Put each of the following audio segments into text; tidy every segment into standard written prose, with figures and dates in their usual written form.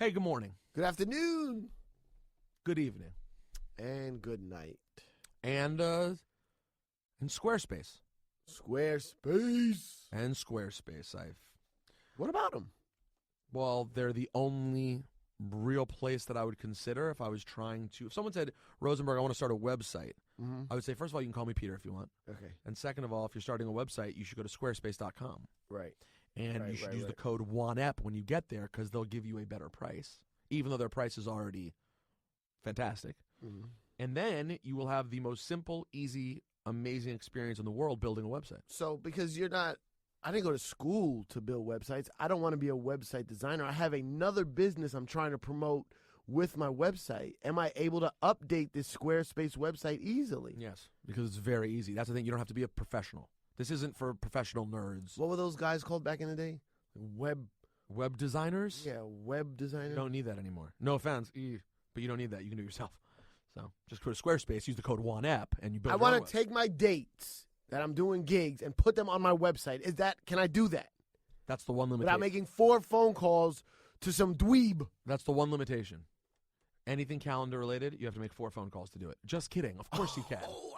Hey, good morning. Good afternoon. Good evening. And good night. And Squarespace. Squarespace. And Squarespace. What about them? Well, they're the only real place that I would consider if I was trying to. If someone said, Rosenberg, I want to start a website, I would say, first of all, you can call me Peter if you want. Okay. And second of all, if you're starting a website, you should go to squarespace.com. Right. And you should use the code ONEP when you get there because they'll give you a better price, even though their price is already fantastic. Mm-hmm. And then you will have the most simple, easy, amazing experience in the world building a website. So, because I didn't go to school to build websites. I don't want to be a website designer. I have another business I'm trying to promote with my website. Am I able to update this Squarespace website easily? Yes, because it's very easy. That's the thing. You don't have to be a professional. This isn't for professional nerds. What were those guys called back in the day? Web designers? Yeah, web designers. You don't need that anymore. No offense, but you don't need that. You can do it yourself. So just go to Squarespace, use the code ONEP, and you build. I want to take my dates that I'm doing gigs and put them on my website. Can I do that? That's the one limitation. Without making 4 phone calls to some dweeb. That's the one limitation. Anything calendar related, you have to make 4 phone calls to do it. Just kidding. Of course you can. Oh,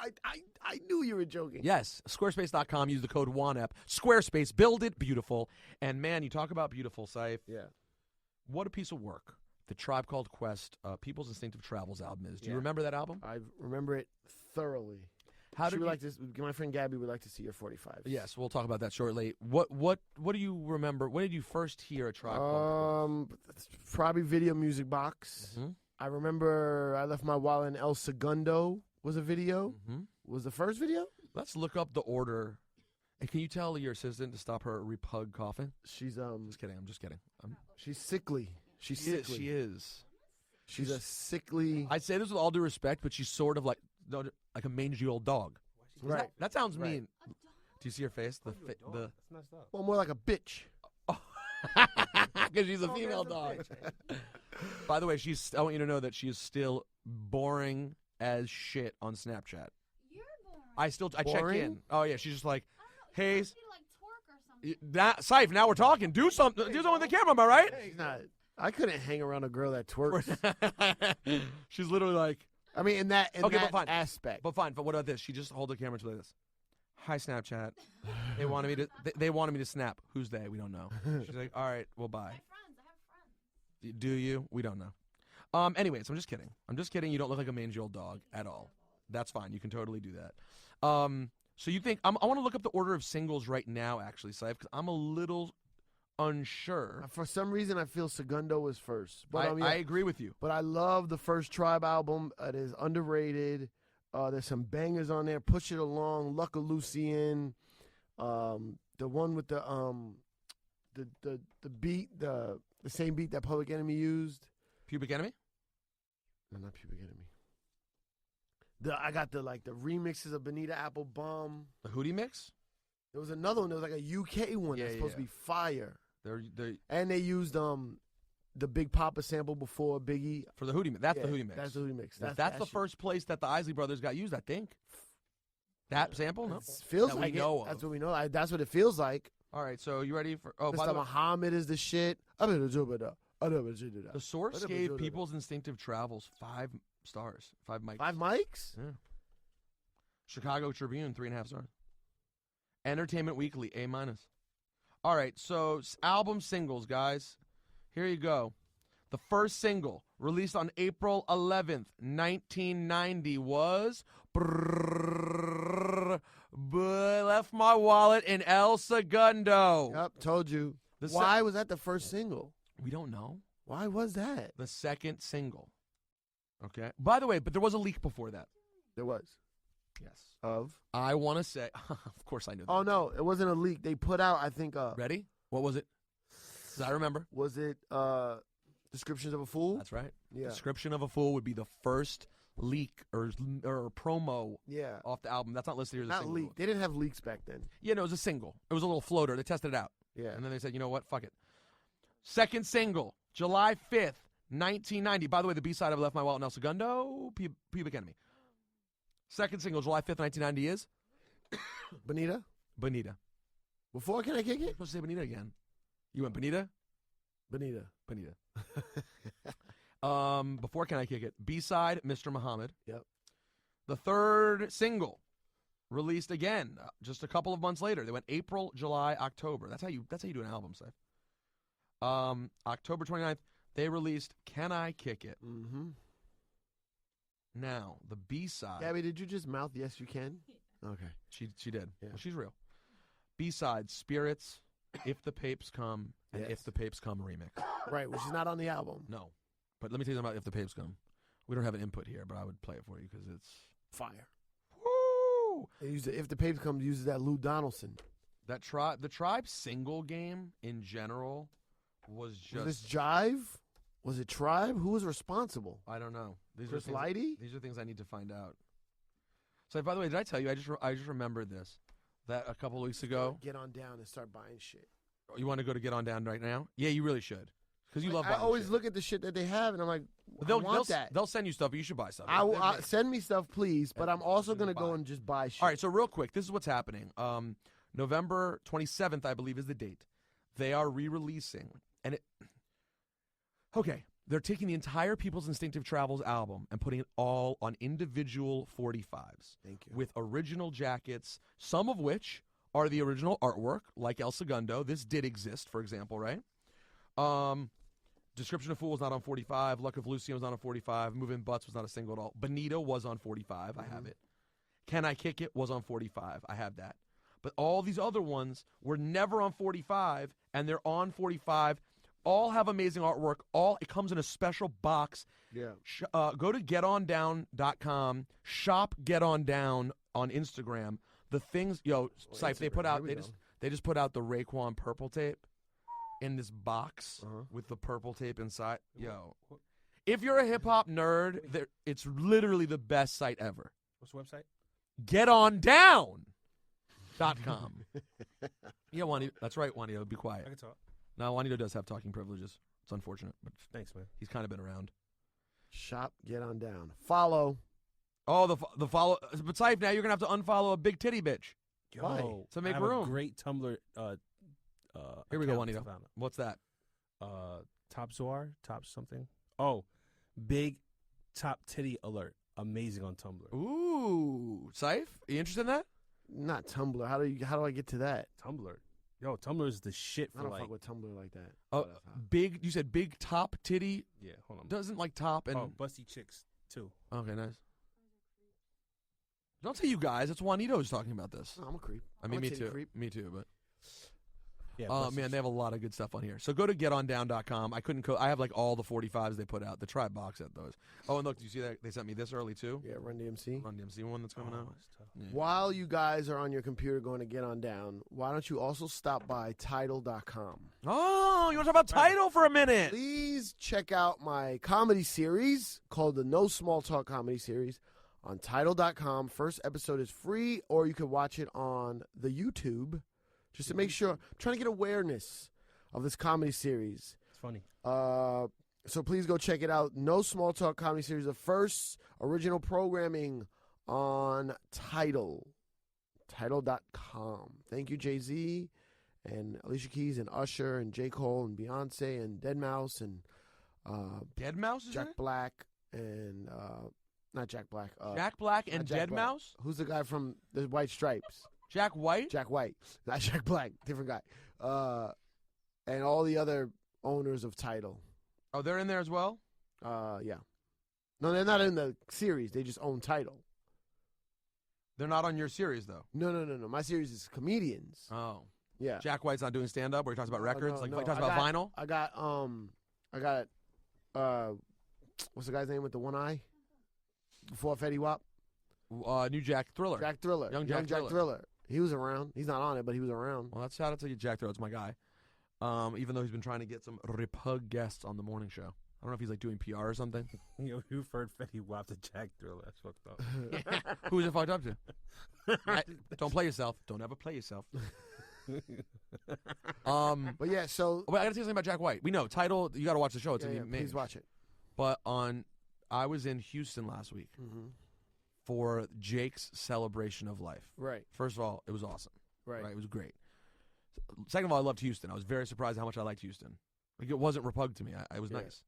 I knew you were joking. Yes. Squarespace.com. Use the code ONEP. Squarespace. Build it beautiful. And, man, you talk about beautiful, Ciph. Yeah. What a piece of work the Tribe Called Quest People's Instinctive Travels album is. Do you remember that album? I remember it thoroughly. How did like this? My friend Gabby would like to see your 45. Yes, we'll talk about that shortly. What do you remember? When did you first hear a Tribe Called Quest? Probably Video Music Box. Mm-hmm. I remember I Left My Wallet in El Segundo was a video. Mm-hmm. Was the first video? Let's look up the order. And can you tell your assistant to stop her repug coughing? She's Just kidding. I'm just kidding. She's sickly. She's sickly. She is. She's a sickly. I'd say this with all due respect, but she's sort of like a mangy old dog. Right. That sounds mean. Do you see her face? That's messed up. Well, more like a bitch. Because she's a female dog. By the way, I want you to know that she is still boring as shit on Snapchat. You're boring. I check in. Oh yeah, she's just like, hey, Like twerk or something. Ciph, now we're talking. Do something. Do something with the camera, am I right? She's not. I couldn't hang around a girl that twerks. She's literally like. I mean, in that aspect. But fine. But what about this? She just hold the camera to like this. Hi, Snapchat. They wanted me to. They wanted me to snap. Who's they? We don't know. She's like, all right, well, bye. I have friends. Do you? We don't know. Anyways, I'm just kidding. You don't look like a mangy old dog at all. That's fine. You can totally do that. So you think I want to look up the order of singles right now, actually, Ciph, because I'm a little unsure. For some reason, I feel Segundo was first. But I agree with you. But I love the first Tribe album. It is underrated. There's some bangers on there. Push It Along, Luck of Lucian, the one with the beat, the same beat that Public Enemy used. Pubic Enemy? No, not Pubic Enemy. I got the remixes of Bonita Apple Bomb. The Hootie Mix? There was another one. There was like a UK one that's supposed to be fire. And they used the Big Papa sample before Biggie. For the Hootie Mix. That's the Hootie Mix. That's the Hootie Mix. That's the first place that the Isley Brothers got used, I think. That sample? No. Feels that like we know it. of. That's what we know. That's what it feels like. All right, so you ready for... Oh, Mr. Muhammad is the shit. The source gave People's Instinctive Travels 5 stars. 5 mics. 5 mics? Yeah. Chicago Tribune, 3.5 stars. Entertainment Weekly, A-. All right, so album singles, guys. Here you go. The first single, released on April 11th, 1990, was Left My Wallet in El Segundo. Yep, told you. Why was that the first single? We don't know. Why was that? The second single. Okay. By the way, but there was a leak before that. There was. Yes. Of? I want to say, of course I knew that. Oh, no, it wasn't a leak. They put out, I think. Ready? What was it? Because I remember. Was it Descriptions of a Fool? That's right. Yeah. Description of a Fool would be the first leak or promo off the album. That's not listed here as a single. Not leak. They didn't have leaks back then. Yeah, no, it was a single. It was a little floater. They tested it out. Yeah. And then they said, you know what? Fuck it. Second single, July 5th, 1990. By the way, the B-side of Left My Wallet in El Segundo, Pubic Enemy. Second single, July 5th, 1990 is? Bonita? Bonita. Before Can I Kick It? You're supposed to say Bonita again. You went Bonita? Bonita. Bonita. Before Can I Kick It? B-side, Mr. Muhammad. Yep. The third single released again just a couple of months later. They went April, July, October. That's how you do an album, Ciph. October 29th, they released Can I Kick It? Mm-hmm. Now, the B-side. Gabby, did you just mouth yes you can? Okay. She did. Yeah. Well, she's real. B-side, Spirits, If the Papes Come, and Yes. If the Papes Come remix. Right, which is not on the album. No. But let me tell you something about If the Papes Come. We don't have an input here, but I would play it for you because it's Fire. woo! If the Papes Come, uses that Lou Donaldson. The Tribe single game in general was just. Was this Jive? Was it Tribe? Who was responsible? I don't know. Chris Lighty? These are things I need to find out. So, by the way, did I tell you? I just remembered this. That a couple of weeks ago. Get on down and start buying shit. You want to go to Get On Down right now? Yeah, you really should. Because you love I buying always shit. look at the shit that they have, and I'm like, They'll send you stuff, but you should buy stuff. Send me stuff, please. But I'm also going to go buy. and just buy shit. All right, so real quick, this is what's happening. November 27th, I believe, is the date. They are re-releasing. They're taking the entire People's Instinctive Travels album and putting it all on individual 45s. Thank you. With original jackets, some of which are the original artwork, like El Segundo. This did exist, for example, right? Description of Fool was not on 45. Luck of Lucian was not on 45. Moving Butts was not a single at all. Bonito was on 45. I have it. Can I Kick It was on 45. I have that. But all these other ones were never on 45, and they're on 45. All have amazing artwork. It comes in a special box. Yeah. Go to getondown.com. Shop Get On Down on Instagram. The things, Ciph, they just put out the Raekwon purple tape in this box with the purple tape inside. If you're a hip hop nerd, it's literally the best site ever. What's the website? Getondown.com. Yeah, Juanito. That's right, Juanito. Be quiet. I can talk. No, Juanito does have talking privileges. It's unfortunate, but Thanks, man. he's kind of been around. Shop, Get On Down. Follow. Oh, the follow. But Ciph, now you're going to have to unfollow a big titty bitch. Why? To make I have room. A great Tumblr. Here we go, account Juanito. I found. What's that? Top Zoar, top something. Oh, big top titty alert. Amazing on Tumblr. Ooh, Ciph, you interested in that? Not Tumblr. How do I get to that? Tumblr. Yo, Tumblr is the shit I for don't like. fuck with Tumblr like that. Oh, big. You said big top titty. Yeah, hold on. Doesn't like top and. Oh, busty chicks too. Okay, nice. Don't say you guys. It's Juanito who's talking about this. No, I'm a creep. I mean, I'm a me titty too. creep. Me too. But Yeah. oh busty man, they have a lot of good stuff on here. So go to getondown.com. I couldn't. I have like all the 45s they put out. The Tribe box set those. Oh, and look, do you see that they sent me this early too? Yeah, Run DMC. Run DMC one that's coming out. it's tough. Yeah. While you guys are on your computer going to Get On Down, why don't you also stop by Tidal.com? Oh, you want to talk about Tidal for a minute? Please check out my comedy series called the No Small Talk Comedy Series on Tidal.com. First episode is free, or you can watch it on the YouTube just to make sure. I'm trying to get awareness of this comedy series. It's funny. So please go check it out. No Small Talk Comedy Series, the first original programming on Tidal. Tidal.com. Thank you, Jay-Z and Alicia Keys and Usher and J. Cole and Beyonce and Deadmau5 and Dead Mouse is Jack in it? Black and not Jack Black. Jack Black and not Jack Dead Black. Mouse? Who's the guy from the White Stripes? Jack White? Jack White. Not Jack Black. Different guy. And all the other owners of Tidal. Oh, they're in there as well? Yeah. No, they're not in the series. They just own Tidal. They're not on your series, though. No. My series is comedians. Oh. Yeah. Jack White's not doing stand-up where he talks about records? no, He no. talks about vinyl? I got what's the guy's name with the one eye? Before Fetty Wap? New Jack Thriller. Jack Thriller. Young Jack Thriller. He was around. He's not on it, but he was around. Well, that's shout out to Jack Thriller. It's my guy. Even though he's been trying to get some repug guests on the morning show. I don't know if he's like doing PR or something. You referred Fetty Wap to Jack Thriller. That's fucked up. Who's it fucked up to? Don't play yourself. Don't ever play yourself. But yeah, so Wait, I gotta say something about Jack White. We know Tidal. You gotta watch the show. It's yeah, an please watch it. But I was in Houston last week for Jake's celebration of life. Right. First of all, it was awesome. Right. It was great. Second of all, I loved Houston. I was very surprised how much I liked Houston. Like it wasn't repugnant to me. It was Yeah. nice.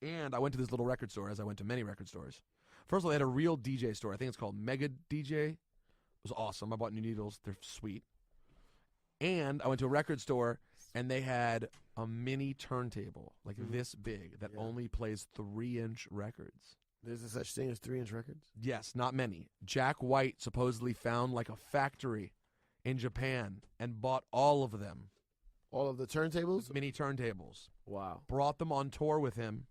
And I went to this little record store, as I went to many record stores. First of all, they had a real DJ store. I think it's called Mega DJ. It was awesome. I bought new needles. They're sweet. And I went to a record store, and they had a mini turntable, like this big, that only plays 3-inch records. There's a such thing as 3-inch records? Yes, not many. Jack White supposedly found like a factory in Japan and bought all of them. All of the turntables? Mini turntables. Wow. Brought them on tour with him,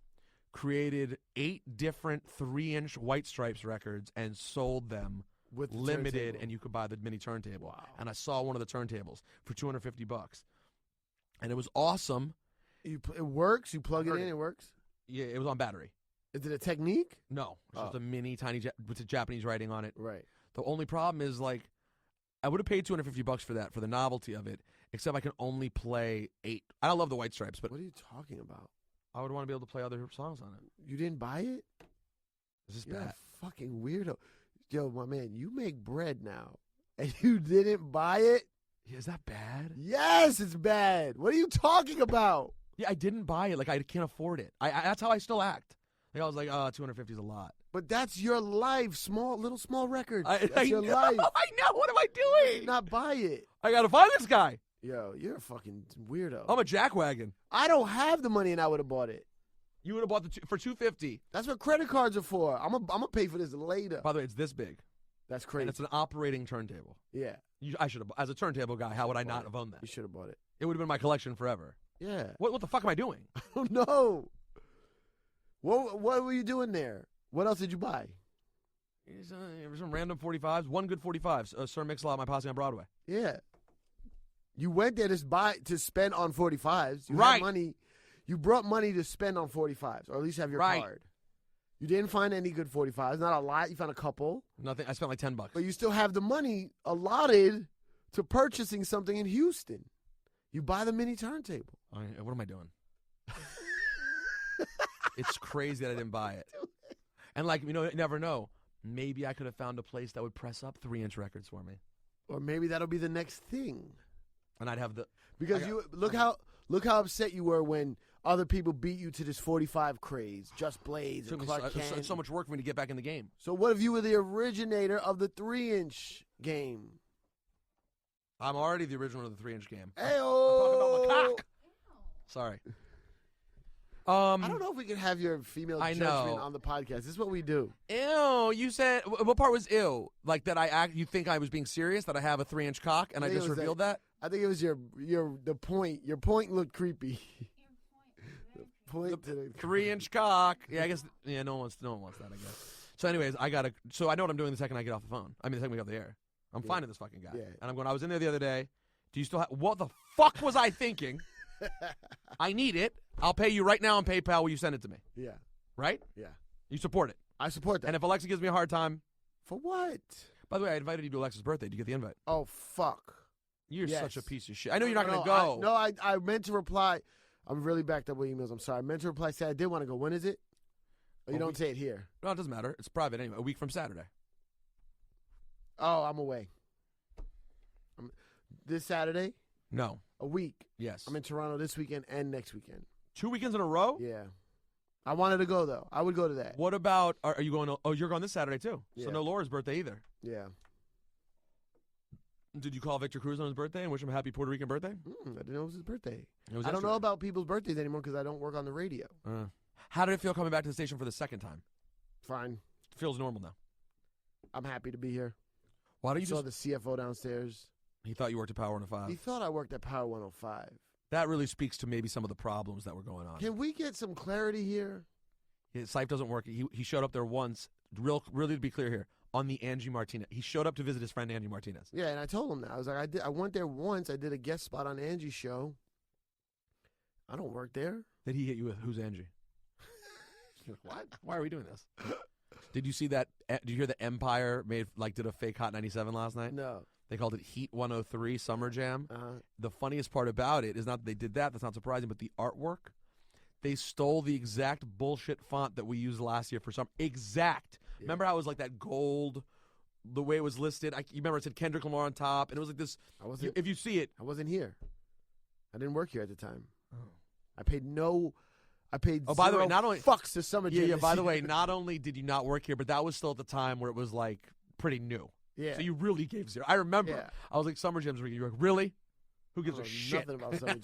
created 8 different 3-inch White Stripes records, and sold them With the limited, turntable. and you could buy the mini turntable. Wow. And I saw one of the turntables for $250. And it was awesome. It works? You plug it in, it works? Yeah, it was on battery. Is it a technique? No, it's just a mini, tiny, with the Japanese writing on it. Right. The only problem is, like, I would have paid $250 for that, for the novelty of it, except I can only play 8. I love the White Stripes, but What are you talking about? I would want to be able to play other songs on it. You didn't buy it? Is this You're bad? a fucking weirdo. Yo, my man, you make bread now, and you didn't buy it? Yeah, is that bad? Yes, it's bad. What are you talking about? Yeah, I didn't buy it. Like, I can't afford it. I that's how I still act. Like, I was like, $250 is a lot. But that's your life, small records. I That's your know, life. I know. What am I You doing? did not buy it. I got to find this guy. Yo, you're a fucking weirdo. I'm a jackwagon. I don't have the money, and I would have bought it. You would have bought for $250. That's what credit cards are for. I'm gonna pay for this later. By the way, it's this big. That's crazy. And it's an operating turntable. Yeah, I should have, as a turntable guy, how would I not have owned that? you should have bought it. It would have been my collection forever. Yeah. What the fuck am I doing? I don't know. What were you doing there? What else did you buy? Some random 45s. One good 45s. Sir Mix-a-Lot, My Posse on Broadway. Yeah. You went there to spend on 45s. You Right. had money. You brought money to spend on 45s, or at least have your Right. card. You didn't find any good 45s. Not a lot. You found a couple. Nothing. I spent like $10. But you still have the money allotted to purchasing something in Houston. You buy the mini turntable. What am I doing? It's crazy that I didn't buy it. And like, you never know. Maybe I could have found a place that would press up 3-inch records for me, Or maybe that'll be the next thing. and I'd have the. Because look how upset you were when other people beat you to this 45 craze, Just Blaze and Clark Kent. It's so much work for me to get back in the game. So what if you were the originator of the 3-inch game? I'm already the original of the 3-inch game. Hey-oh! I'm talking about my cock. Sorry. I don't know if we can have your female I judgment know. on the podcast. This is what we do. Ew, you said, what part was ew? Like that you think I was being serious, that I have a 3-inch cock, and I think just it was revealed that? I think it was the point. Your point looked creepy. Point to the 3-inch cock. Yeah, I guess, no one wants that, I guess. So anyways, so I know what I'm doing the second I get off the phone. I mean, the second we get off the air. I'm finding this fucking guy. Yeah. And I'm going, I was in there the other day. Do you still have, what the fuck was I thinking? I need it. I'll pay you right now on PayPal. Will you send it to me? Yeah. Right? Yeah. You support it. I support that. And if Alexa gives me a hard time. For what? By the way, I invited you to Alexa's birthday. Did you get the invite? Oh, fuck. You're Yes. such a piece of shit. I know you're not going to go. I meant to reply. I'm really backed up with emails. I'm sorry. I meant to reply. Say I did want to go. When is it? Oh, you don't say it here. No, it doesn't matter. It's private anyway. A week from Saturday. Oh, I'm away. This Saturday? No. A week. Yes. I'm in Toronto this weekend and next weekend. 2 weekends in a row? Yeah. I wanted to go, though. I would go to that. What about, are you going, you're going this Saturday too. Yeah. So no Laura's birthday either. Yeah. Did you call Victor Cruz on his birthday and wish him a happy Puerto Rican birthday? I didn't know it was his birthday. It was I don't know yesterday. about people's birthdays anymore because I don't work on the radio. How did it feel coming back to the station for the second time? Fine. Feels normal now. I'm happy to be here. Why don't I you saw just, the CFO downstairs. he thought you worked at Power 105. He thought I worked at Power 105. That really speaks to maybe some of the problems that were going on. Can we get some clarity here? His Ciph doesn't work. He showed up there once, really to be clear here, on the Angie Martinez. He showed up to visit his friend Angie Martinez. Yeah, and I told him that. I was like, I went there once. I did a guest spot on Angie's show. I don't work there. Did he hit you with, who's Angie? What? Why are we doing this? Did you see that? Did you hear that Empire did a fake Hot 97 last night? No. They called it Heat 103 Summer Jam. Uh-huh. The funniest part about it is not that they did that. That's not surprising. But the artwork, they stole the exact bullshit font that we used last year for summer. Exact. Yeah. Remember how it was like that gold, the way it was listed? You remember it said Kendrick Lamar on top, and it was like this. If you see it. I wasn't here. I didn't work here at the time. Oh. I paid no I paid Oh, by the way, zero not only- fucks to Summer Jam. Yeah. this By the year. way, not only did you not work here, but that was still at the time where it was like pretty new. Yeah. So you really gave zero. I remember. Yeah. I was like, Summer Jam's week. You're like, really? Who I gives don't a know shit? Nothing about Summer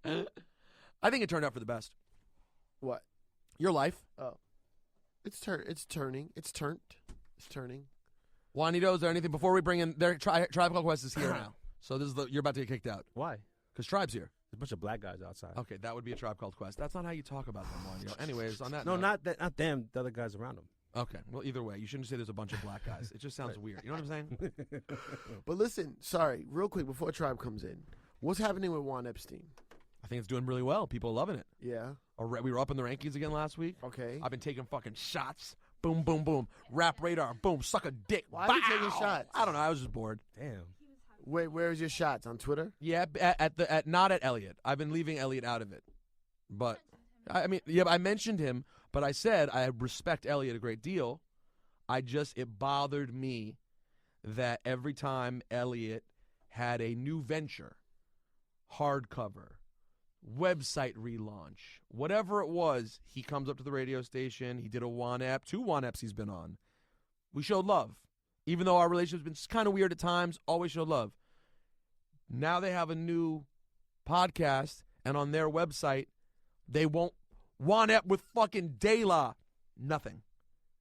Jam. I think it turned out for the best. What? Your life. It's turning. It's turning. Juanito, is there anything before we bring in their Tribe Called Quest is here now. So this is you're about to get kicked out Why? because Tribe's here. There's a bunch of black guys outside. Okay, that would be a Tribe Called Quest. That's not how you talk about them, Juanito. Anyways, on that No, note, not them. The other guys around them. Okay, well, either way, you shouldn't say there's a bunch of black guys. It just sounds weird. You know what I'm saying? But listen, sorry, real quick before Tribe comes in, what's happening with Juan Epstein? I think it's doing really well. People are loving it. Yeah. We were up in the rankings again last week. Okay. I've been taking fucking shots. Boom, boom, boom. Rap radar. Boom. Suck a dick. Why are you Bow! taking shots? I don't know. I was just bored. Damn. Wait, where's your shots on Twitter? Yeah, at not at Elliot. I've been leaving Elliot out of it. But I mean, yeah, I mentioned him, but I said I respect Elliot a great deal. It bothered me that every time Elliot had a new venture, hardcover, website relaunch, whatever it was, he comes up to the radio station. He did a Juan Ep, 2 Juan Eps he's been on. We showed love. Even though our relationship's been kind of weird at times, always showed love. Now they have a new podcast, and on their website, they won't Juan Ep with fucking De La. Nothing.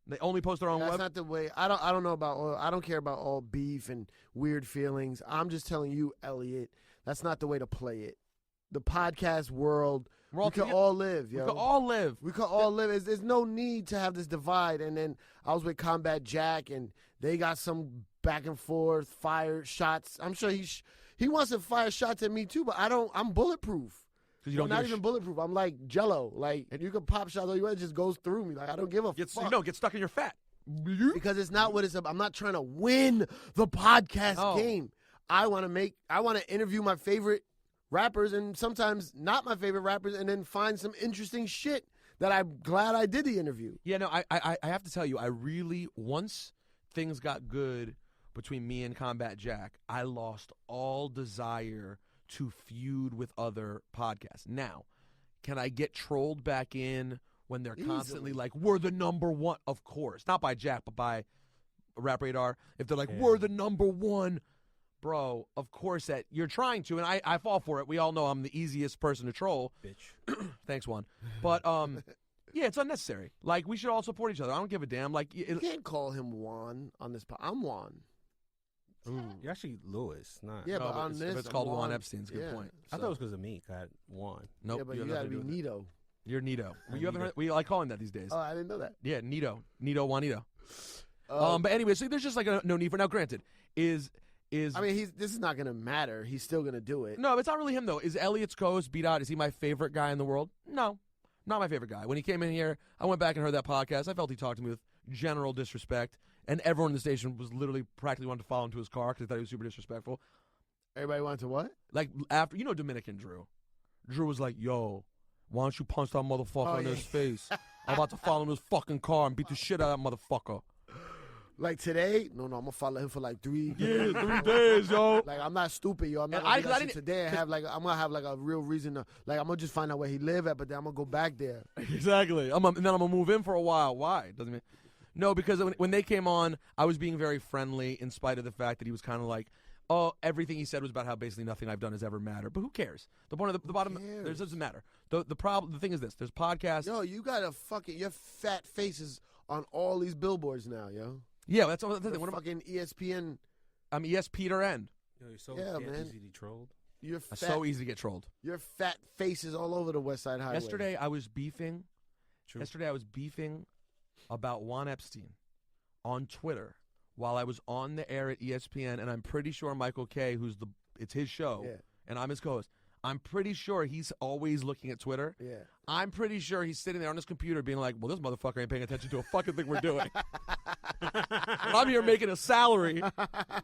They only post their own That's web. not the way. I don't know about all. I don't care about all beef and weird feelings. I'm just telling you, Elliot, that's not the way to play it. The podcast world, We're all we can together. all live, We yo. could all live. We could all live. There's no need to have this divide. And then I was with Combat Jack, and they got some back and forth, fire shots. I'm sure he wants to fire shots at me too, but I don't. I'm bulletproof. Because you I'm don't not give a even bulletproof. I'm like Jello. Like you can pop shots all you want, it just goes through me. Like I don't give a fuck. Get stuck in your fat. Because it's not what it's about. I'm not trying to win the podcast No. game. I want to interview my favorite rappers and sometimes not my favorite rappers and then find some interesting shit that I'm glad I did the interview. Yeah, no, I have to tell you, I really, once things got good between me and Combat Jack, I lost all desire to feud with other podcasts. Now, can I get trolled back in when they're constantly Easily. like, we're the number one? Of course. Not by Jack, but by Rap Radar. If they're like, Yeah. we're the number one, bro, of course that you're trying to, and I fall for it. We all know I'm the easiest person to troll. Bitch. Thanks, Juan. But, yeah, it's unnecessary. Like, we should all support each other. I don't give a damn. Like, You can't call him Juan on this I'm Juan. You're actually Lewis, not. Yeah, no, but on if this it's called I'm Juan Epstein, it's a good Yeah. point. I So- thought it was because of me. I had one. Nope. Yeah, but have you gotta nothing be to do with it. Nito. You're Nito. I'm You haven't Nito. heard, we like calling that these days. Oh, I didn't know that. Yeah, Nito. Nito Juanito. Oh, But anyway, so there's just like no need for. Now, granted, is I mean, this is not gonna matter. He's still gonna do it. no, it's not really him though. Is Elliot's co-host beat out? Is he my favorite guy in the world? No, not my favorite guy. When he came in here, I went back and heard that podcast. I felt he talked to me with general disrespect, and everyone in the station was literally practically wanted to follow him to his car because they thought he was super disrespectful. Everybody wanted to what? Like after Dominican Drew was like, "Yo, why don't you punch that motherfucker in yeah. his face? I'm about to follow him to his fucking car and beat the shit out of that motherfucker." Like today? No, I'm gonna follow him for like 3. Yeah, 3 days, yo. Like I'm not stupid, yo. I'm not And gonna I- do 'cause I that shit didn't- today. I'm gonna have like a real reason to I'm gonna just find out where he live at, but then I'm gonna go back there. Exactly. And then I'm gonna move in for a while. Why? Doesn't mean. No, because when they came on, I was being very friendly, in spite of the fact that he was kind of like, "Oh, everything he said was about how basically nothing I've done has ever mattered." But who cares? The point of the bottom, cares? it doesn't matter. The thing is this: there's podcasts. Yo, you got a your fat faces on all these billboards now, yo. Yeah, that's the thing. You're What am I? fucking ESPN. I'm Peter N. Yo, you're so Yeah, man. easily trolled. You're fat. So easy to get trolled. Your fat faces all over the West Side Highway. Yesterday I was beefing. True. Yesterday I was beefing about Juan Epstein on Twitter while I was on the air at ESPN, and I'm pretty sure Michael K, it's his show, Yeah. and I'm his co-host. I'm pretty sure he's always looking at Twitter. Yeah. I'm pretty sure he's sitting there on his computer being like, "Well, this motherfucker ain't paying attention to a fucking thing we're doing." And I'm here making a salary,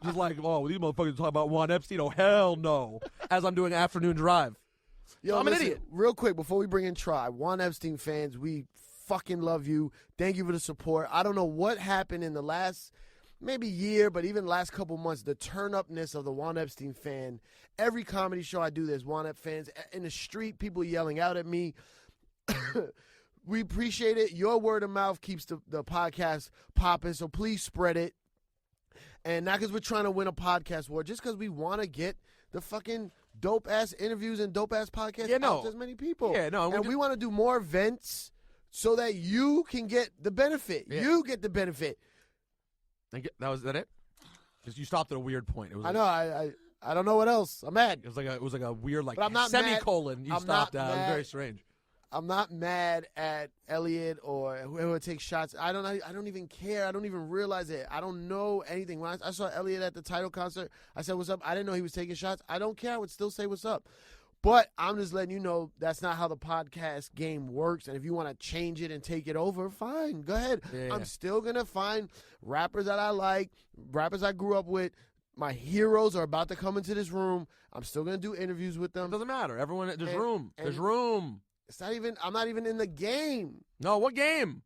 just like, "Oh, these motherfuckers talking about Juan Epstein? Oh, hell no!" As I'm doing afternoon drive. Yo, I'm an listen, idiot. Real quick, before we bring in Tribe, Juan Epstein fans, we fucking love you. Thank you for the support. I don't know what happened in the last maybe year, but even the last couple months, the turn-upness of the Juan Epstein fan. Every comedy show I do, there's Juan Ep fans. In the street, people yelling out at me. We appreciate it. Your word of mouth keeps the podcast popping, so please spread it. And not because we're trying to win a podcast war, just because we want to get the fucking dope-ass interviews and dope-ass podcasts out to as many people. Yeah, no. And we want to do more events so that you can get the benefit. Yeah. You get the benefit. Was that it? Because you stopped at a weird point. It was I know. I don't know what else. I'm mad. It was like a weird But I'm not semicolon. mad. You I'm stopped not at. It was mad. very strange. I'm not mad at Elliot or whoever takes shots. I don't even care. I don't even realize it. I don't know anything. When I saw Elliot at the Tidal concert, I said, "What's up?" I didn't know he was taking shots. I don't care. I would still say, "What's up?" But I'm just letting you know that's not how the podcast game works. And if you want to change it and take it over, fine. Go ahead. Yeah. I'm still going to find rappers that I like, rappers I grew up with. My heroes are about to come into this room. I'm still going to do interviews with It them. doesn't matter. Everyone, there's And- room. There's and- room. It's not even, I'm not even in the game. No, what game?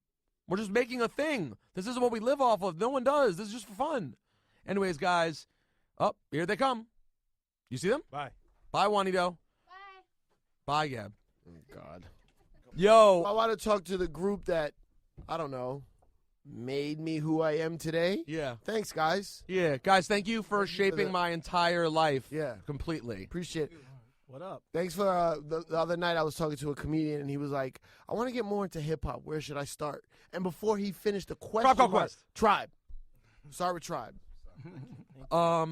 We're just making a thing. This isn't what we live off of. No one does. This is just for fun. Anyways, guys, here they come. You see them? Bye. Bye, Juanito. Bye. Bye, Gab. Oh, God. Yo. I want to talk to the group that, I don't know, made me who I am today. Yeah. Thanks, guys. Yeah. Guys, thank you for Thank you for shaping the- my entire life Yeah. completely. Appreciate it. What up? Thanks for the other night I was talking to a comedian and he was like, I want to get more into hip hop. Where should I start? And before he finished the question, Tribe Called was, Quest. Tribe. Start with Tribe. All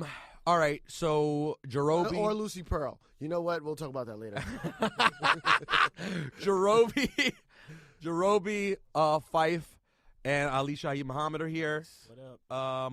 right. So Jarobi, Or Lucy Pearl. You know what? We'll talk about that later. Jarobi, Phife, and Ali Shaheed Muhammad are here. What up?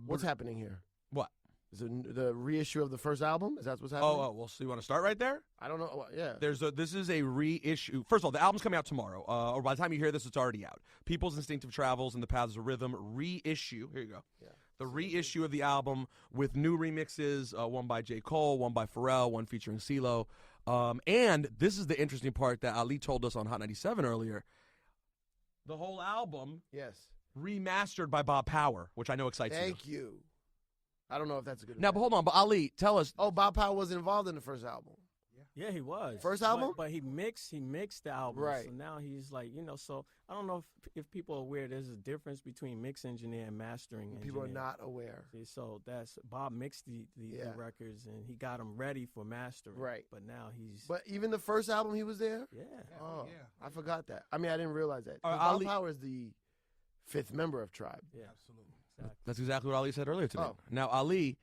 What's happening here? What? Is it the reissue of the first album? Is that what's happening? Well, so you want to start right there? I don't know. Yeah. This is a reissue. First of all, the album's coming out tomorrow, or by the time you hear this, it's already out. People's Instinctive Travels and the Paths of Rhythm reissue. Here you go. Yeah. The reissue of the album with new remixes, one by J. Cole, one by Pharrell, one featuring CeeLo. And this is the interesting part that Ali told us on Hot 97 earlier. The whole album Yes. remastered by Bob Power, which I know excites you. Thank you. I don't know if that's a good Now, but hold on. But Ali, tell us. Oh, Bob Powell wasn't involved in the first album. Yeah, he was. First album? But he mixed the album. Right. So now he's like, so I don't know if people are aware there's a difference between mix engineer and mastering engineer. People are not aware. See, so that's Bob mixed the records and he got them ready for mastering. Right. But now he's But even the first album, he was there? yeah. Oh, I forgot that. I mean, I didn't realize that. All right, Bob Ali- Power is the fifth member of Tribe. Yeah. Absolutely. Exactly. That's exactly what Ali said earlier today. Oh. Now, Ali,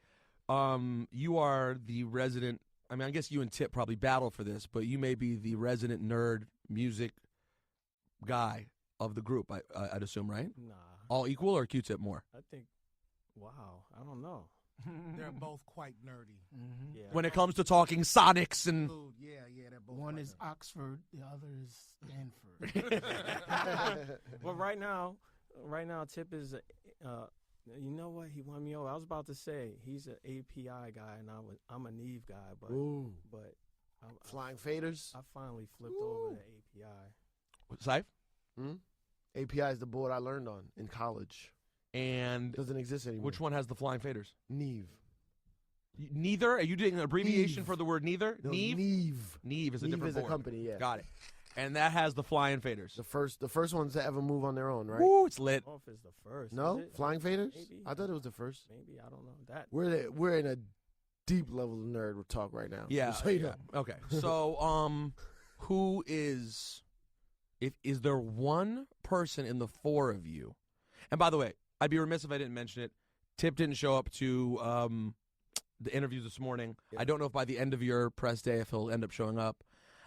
you are the resident. I mean, I guess you and Tip probably battle for this, but you may be the resident nerd music guy of the group. I'd assume, right? Nah. All equal or Q-Tip more? I think wow. I don't know. They're both quite nerdy. Yeah. When it comes to talking Sonics and Dude, yeah, they're both. One quite is nerdy. Oxford, the other is Stanford. But right now, Tip is, you know what? He won me over. I was about to say he's an API guy, and I'm a Neve guy, but Ooh. I Flying Faders. finally flipped over to API. Scythe. API is the board I learned on in college. And Doesn't exist anymore. which one has the flying faders? Neve. Neither? Are you doing an abbreviation Neve. for the word neither? No, Neve? Neve. Neve is a Neve different is a board. company, yeah. Got it. And that has the flying faders. The first ones to ever move on their own, right? Woo, it's lit. I don't know if it's the first. No? Is it? Flying Faders? Maybe. I thought it was the first. Maybe I don't know that. We're in a deep level of nerd talk right now. Yeah. Just so you know. Okay. So, who is there one person in the four of you? And by the way, I'd be remiss if I didn't mention it. Tip didn't show up to the interviews this morning. Yeah. I don't know if by the end of your press day if he'll end up showing up.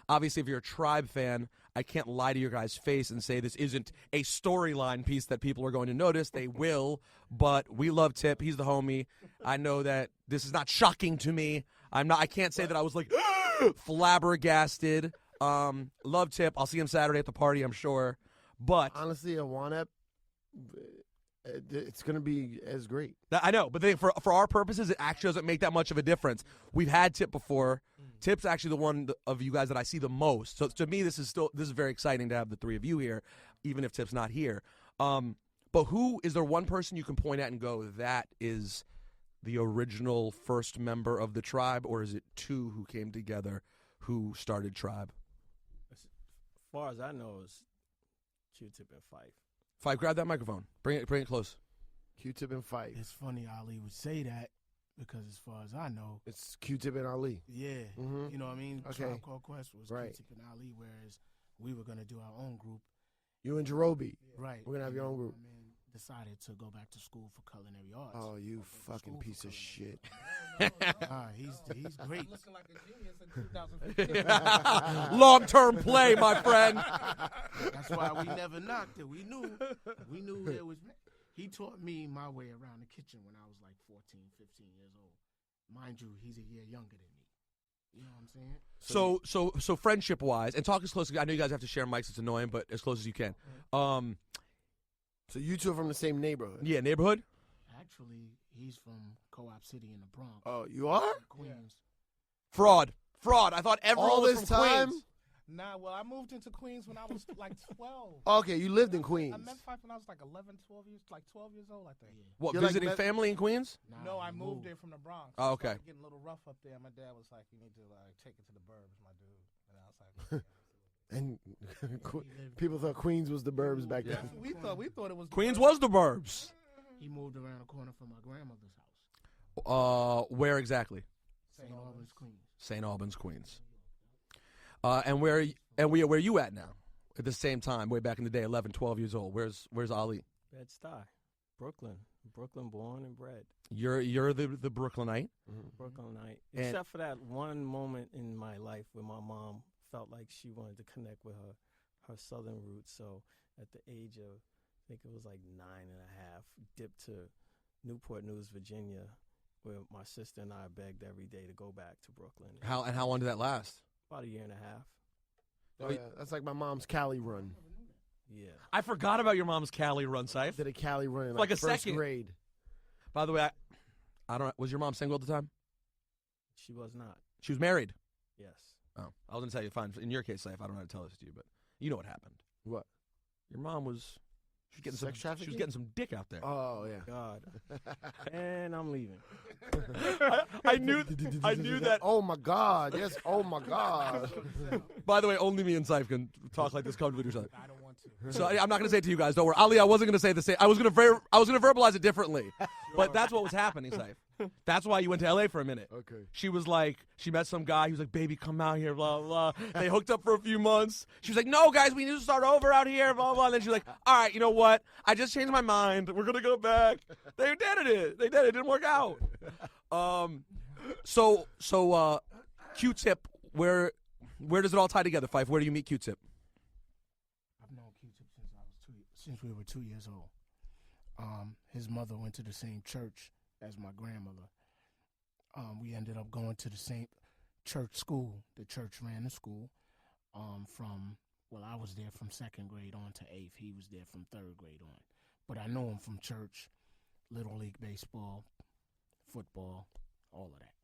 Obviously, if you're a Tribe fan, I can't lie to your guys' face and say this isn't a storyline piece that people are going to notice. They will, but we love Tip. He's the homie. I know that this is not shocking to me. I can't say that I was like flabbergasted. Love Tip. I'll see him Saturday at the party, I'm sure. But Honestly, a Juan Ep, it's going to be as great. I know, but for our purposes, it actually doesn't make that much of a difference. We've had Tip before. Tip's actually the one of you guys that I see the most. So to me, this is very exciting to have the three of you here, even if Tip's not here. But is there one person you can point at and go, that is the original first member of the Tribe, or is it two who came together who started Tribe? far as I know, it's Q-Tip and Phife. Phife, grab that microphone. Bring it close. Q-Tip and Phife. It's funny Ali would say that because as far as I know, It's Q-Tip and Ali. yeah, Mhm. you know what I mean? Okay. Tribe Called Quest was Right. Q-Tip and Ali, whereas we were going to do our own group. You and Jarobi. Right. We're gonna have your own group. My man decided to go back to school for culinary arts. Oh, you Go to fucking school for piece of culinary shit. He's great. Looking like a genius in 2015. Long-term play, my friend. That's why we never knocked it. We knew there was. He taught me my way around the kitchen when I was like 14, 15 years old. Mind you, he's a year younger than me. You know what I'm saying? So friendship-wise, and talk as close. I know you guys have to share mics. It's annoying, but as close as you can. So you two are from the same neighborhood? Yeah, neighborhood. Actually, he's from Co-op City in the Bronx, Oh, you are? Queens. Fraud. I thought everyone All was this from time? Queens. Nah, well, I moved into Queens when I was like 12. Okay, you lived in Queens. I met Phife when I was like 11, 12 years, like 12 years old, I think. Yeah. What, You're like visiting met- family in Queens? Nah, No, I he moved there from the Bronx. Oh, It okay. started getting a little rough up there. My dad was like, "You need to like take it to the burbs, my dude." And I was like, And people thought Queens was the burbs back yeah. then. we thought it was the Queens burbs. was the burbs. He moved around the corner from my grandmother's house, Where exactly? St. Albans, Queens. St. Albans, Queens. And where you at now? At the same time, way back in the day, 11, 12 years old. Where's Ali? Bed-Stuy, Brooklyn born and bred. You're the Brooklynite. Brooklynite. And- Except for that one moment in my life where my mom felt like she wanted to connect with her southern roots. So at the age of, I think it was like 9.5, dipped to Newport News, Virginia, where my sister and I begged every day to go back to Brooklyn. How long did that last? About a year and a half. Oh, yeah. That's like my mom's Cali run. Yeah. I forgot about your mom's Cali run, Ciph. Did a Cali run in Like a first second. grade. By the way, I don't. Was your mom single at the time? She was not. She was married. Yes. Oh, I was gonna tell you. Fine. In your case, Ciph, I don't know how to tell this to you, but you know what happened. What? Your mom was. She was getting Sex She trafficking? was getting some dick out there. Oh, yeah. God. And I'm leaving. I knew that. Oh, my God. Yes, oh, my God. By the way, only me and Ciph can talk like this comfortably to each other. I don't want to. So I'm not going to say it to you guys. Don't worry, Ali. I wasn't going to say the same. I was going to verbalize it differently, but that's what was happening, Ciph. That's why you went to LA for a minute. Okay. She was like, she met some guy. He was like, "Baby, come out here." Blah blah. They hooked up for a few months. She was like, "No, guys, we need to start over out here." Blah blah. And then she was like, "All right, you know what? I just changed my mind. We're gonna go back." They did it. They did it. It didn't work out. So Q-Tip, where does it all tie together, Phife? Where do you meet Q-Tip? I've known Q-Tip since we were 2 years old. His mother went to the same church as my grandmother. We ended up going to the same church school. The church ran the school. I was there from 2nd grade on to 8th. He was there from 3rd grade on. But I know him from church, Little League baseball, football, all of that.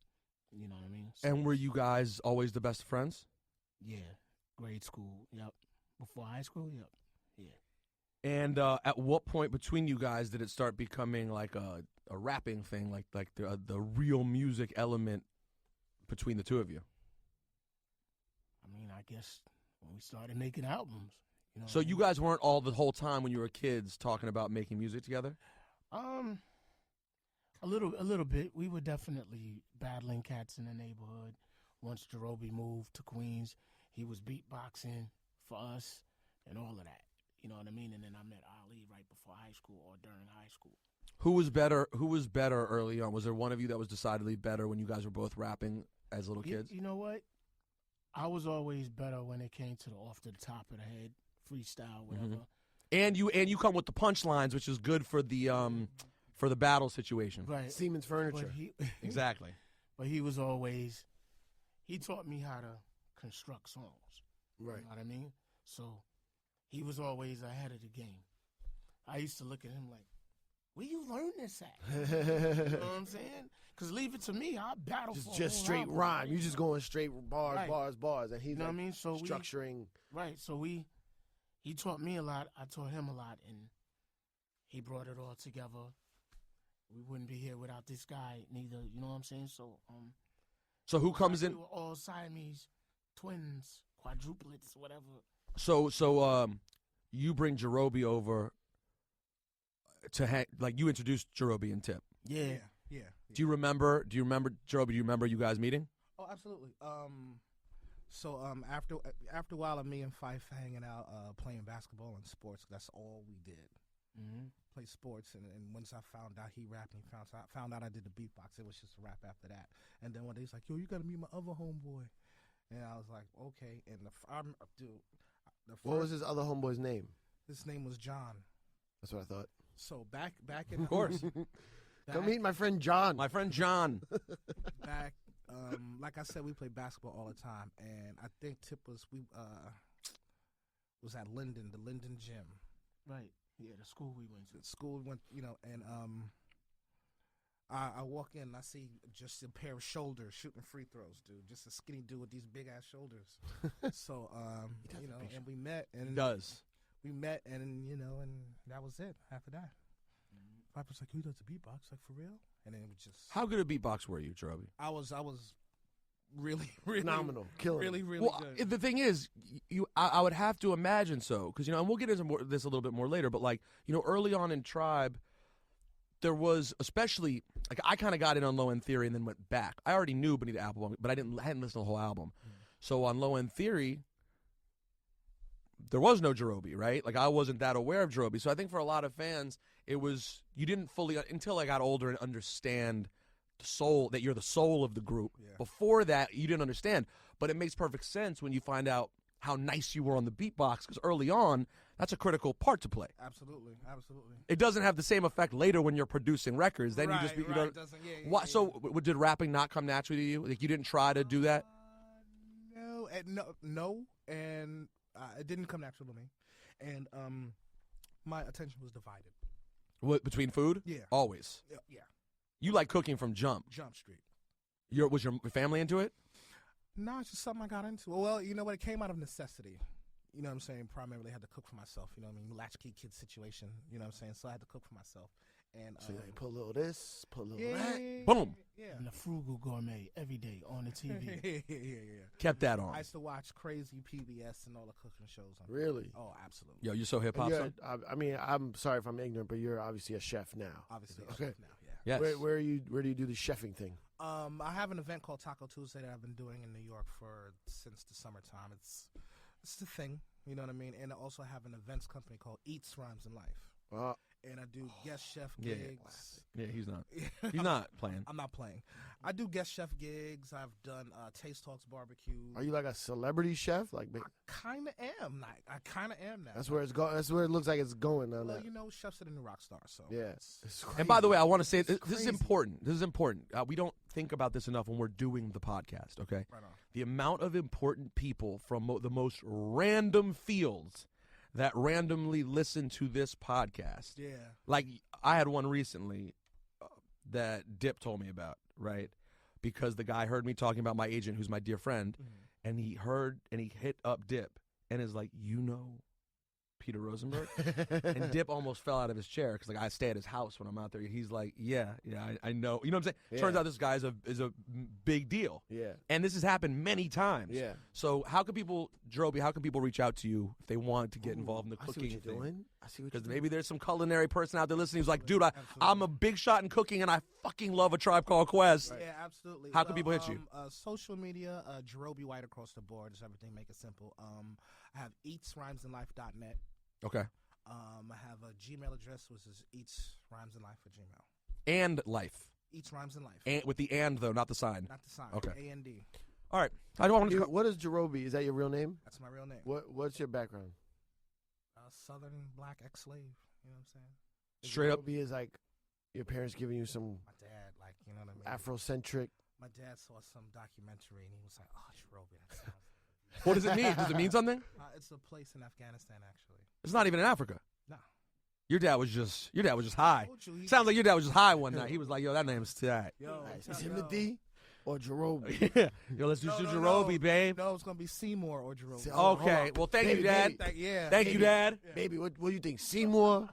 You know what I mean? So, And were you guys always the best friends? yeah, grade school, yep. Before high school, yep. Yeah. And at what point between you guys did it start becoming like a rapping thing, like the real music element between the two of you? I mean, I guess when we started making albums. You know So what I you mean? guys weren't all the whole time when you were kids talking about making music together? A little bit. We were definitely battling cats in the neighborhood. Once Jarobi moved to Queens, he was beatboxing for us and all of that. You know what I mean? And then I met Ali right before high school or during high school. Who was better early on? Was there one of you that was decidedly better when you guys were both rapping as little kids? You know what? I was always better when it came to the off to the top of the head, freestyle, whatever. And you come with the punchlines, which is good for the battle situation. Right. Siemens Furniture. Exactly. But he was always, he taught me how to construct songs. Right. You know what I mean? So he was always ahead of the game. I used to look at him like, where you learn this at? You know what I'm saying? Because leave it to me, I'll battle for a Just whole straight album. rhyme. You just going straight bars, Right. bars, and he's You know what I like mean? So structuring. he taught me a lot. I taught him a lot, and he brought it all together. We wouldn't be here without this guy, neither. You know what I'm saying? So So who comes we in? were all Siamese twins, quadruplets, whatever. So you bring Jarobi over to hang, like you introduced Jarobi and Tip. Yeah. Do you remember Jarobi? Do you remember you guys meeting? Oh, absolutely. So after a while of me and Phife hanging out, playing basketball and sports, that's all we did. Play sports, and once I found out he rapped and found out I did the beatbox, it was just a rap after that. And then one day he's like, "Yo, you gotta meet my other homeboy," and I was like, "Okay." And What was his other homeboy's name? His name was John. That's what I thought. So back in Of course. Come meet my friend John. My friend John. back. Like I said, we played basketball all the time, and I think Tip was at Linden, the Linden gym. Right. Yeah, the school we went to. The school we went, and I walk in and I see just a pair of shoulders shooting free throws, dude. Just a skinny dude with these big ass shoulders. So and we met and we met and and that was it. After that, Phife was like, "Who does the beatbox? Like for real?" And then it was just How good a beatbox were you, Jarobi? I was really Phenomenal. Killing really it. Well, good. the thing is, I would have to imagine so, because and we'll get into this a little bit more later. But like early on in Tribe, there was especially like I kind of got in on Low End Theory and then went back. I already knew Bonita Applebum, but I hadn't listened to the whole album. So on Low End Theory, there was no Jarobi, right? Like I wasn't that aware of Jarobi. So I think for a lot of fans, it was you didn't fully until I got older and understand the soul, that you're the soul of the group. Yeah. Before that, you didn't understand. But it makes perfect sense when you find out how nice you were on the beatbox, because early on, that's a critical part to play. Absolutely. It doesn't have the same effect later when you're producing records. Then you just Right, don't. doesn't, Why, so did rapping not come naturally to you? Like you didn't try to do that? No, and it didn't come natural to me, and my attention was divided. What, between food? Yeah. Always. Yeah. You like cooking from jump. Jump Street. Was your family into it? No, it's just something I got into. Well, you know what? It came out of necessity. You know what I'm saying? Primarily, I had to cook for myself. You know what I mean? Latchkey kid situation. You know what I'm saying? So I had to cook for myself. And So you put a little this, put a little that. Boom. Yeah. And the Frugal Gourmet every day on the TV. yeah. Kept that on. I used to watch Crazy PBS and all the cooking shows. Really? Oh, absolutely. Yo, you're so hip hop. And I mean, I'm sorry if I'm ignorant, but you're obviously a chef now. Obviously, a Okay. chef now. Yeah. Yes. Where do you do the chefing thing? I have an event called Taco Tuesday that I've been doing in New York since the summertime. It's the thing, you know what I mean? And I also have an events company called Eats, Rhymes, and Life. And I do guest chef gigs. Yeah, he's not. He's not playing. I'm not playing. I do guest chef gigs. I've done Taste Talks barbecue. Are you like a celebrity chef? Like I kind of am. I kind of am now. that's where it's going. That's where it looks like it's going. On Well, that. chefs are the new rock stars. So Yeah. And by the way, I want to say this is crazy. important. This is important. We don't think about this enough when we're doing the podcast, okay? Right on. The amount of important people from the most random fields that randomly listen to this podcast. Yeah. Like, I had one recently that Dip told me about, right? Because the guy heard me talking about my agent, who's my dear friend, and he hit up Dip and is like, Peter Rosenberg? And Dip almost fell out of his chair because I stay at his house when I'm out there. He's like, yeah, I know. You know what I'm saying? Yeah. Turns out this guy is a big deal. Yeah. And this has happened many times. Yeah. So Jarobi, how can people reach out to you if they want to get involved in the I see cooking what you're thing? doing. I see what you're Because doing. maybe there's some culinary person out there listening who's like, dude, Absolutely. I'm a big shot in cooking and I fucking love A Tribe Called Quest. Yeah, absolutely. How can people hit you? Social media, Jarobi White across the board. Just everything, make it simple. I have eatsrhymesandlife.net. Okay. I have a Gmail address, which is eatsrhymesandlife for Gmail. And life. Eats, Rhymes, and Life. And with the and, though, not the sign. Not the sign. Okay. A-N-D. All right. I don't want to. What is Jarobi? Is that your real name? That's my real name. What's your background? Southern black ex-slave. You know what I'm saying? Straight up. Jarobi is like your parents giving you some My dad, you know what I mean? Afrocentric. My dad saw some documentary, and he was like, oh, Jarobi, that sounds... What does it mean? Does it mean something? It's a place in Afghanistan, actually. It's not even in Africa. No. Your dad was just high. Told you, he- Sounds like your dad was just high one night. He was like, yo, that name's tight. Yo, Is yo. him the D or Jarobi? Yo, let's do No, some no, Jarobi, no. babe. No, it's going to be Seymour or Jarobi. Hold Okay. on. Well, thank you, Baby, Dad. baby. Yeah. Thank you, Baby. Dad. Baby, what do you think? Seymour?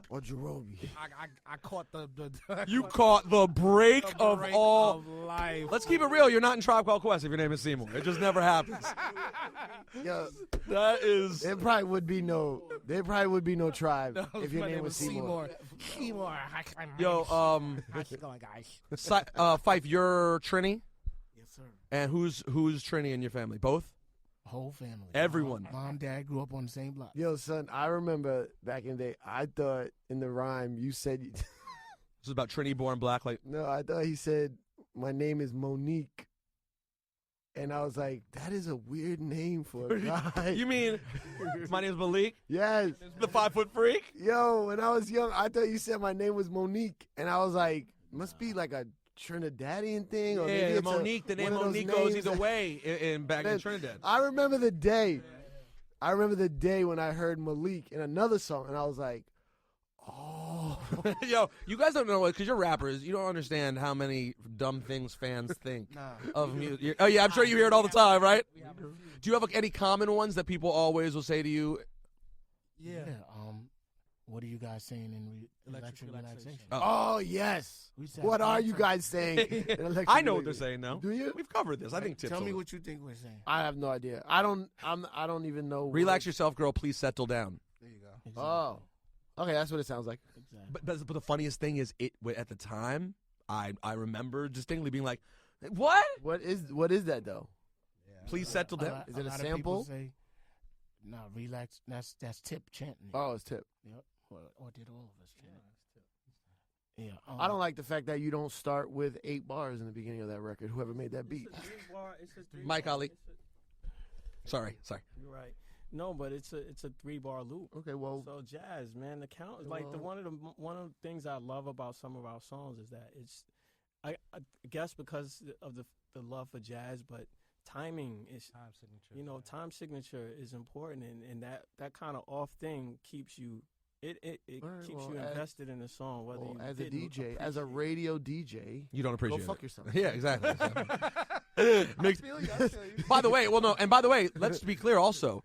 Or Jarobi. I caught the You caught the break of break all. of life. Let's keep it real. You're not in Tribe Called Quest if your name is Seymour. It just never happens. Yo, That is. there probably would be no tribe No, if your my name was Seymour. Seymour. Yo, How's it going, guys? Phife, you're Trini, Yes, sir. and who's Trini in your family? Both? Whole family. Everyone. Mom, dad grew up on the same block. Yo, son, I remember back in the day, I thought in the rhyme you said, This is about Trini born black. Like, no, I thought he said, my name is Monique. And I was like, that is a weird name for a guy. you mean my name's Malik, Yes. the 5-foot freak? Yo, when I was young, I thought you said my name was Monique. And I was like, must be like a Trinidadian thing. Or maybe Yeah, it's Monique. The name one of those Monique goes names either that- way in back in Man, Trinidad. I remember the day. I remember the day when I heard Malik in another song, and I was like, oh. Yo, you guys don't know it because you're rappers. You don't understand how many dumb things fans think Nah. of music. Oh yeah, I'm sure you hear it all the time, right? Do you have like, any common ones that people always will say to you? Yeah. What are you guys saying in electric relaxation? Oh, yes. We said What all are the you time. guys saying? in Electric I know what they're Relaxation? saying now. Do you? We've covered this. I think tips. Tell me over. what you think we're saying. I have no idea. I don't even know. Relax yourself, girl. Please settle down. There you go. Exactly. Oh. Okay, that's what it sounds like. Exactly. But the funniest thing is, at the time, I remember distinctly being like, "What? What is that though? Please settle down." Is it a lot of people sample? Say, nah, relax. That's Tip chanting. Oh, it's Tip. Yep. Or did all of us chant? Yeah. I don't like the fact that you don't start with 8 bars in the beginning of that record. Whoever made that beat. Mike Ali. Sorry. You're right. No, but it's a 3-bar loop. Okay, well, So jazz, man, the count is like one of the things I love about some of our songs is that it's, I guess because of the love for jazz, but timing is, Time signature. time signature is important, and that kind of off thing keeps you. It All right, keeps well, you as- invested in the song, whether you as a didn't DJ, as a appreciate it. radio DJ, You don't appreciate go fuck it. yourself. Yeah, exactly. I Makes- feel you. I feel you. by the way, let's be clear also.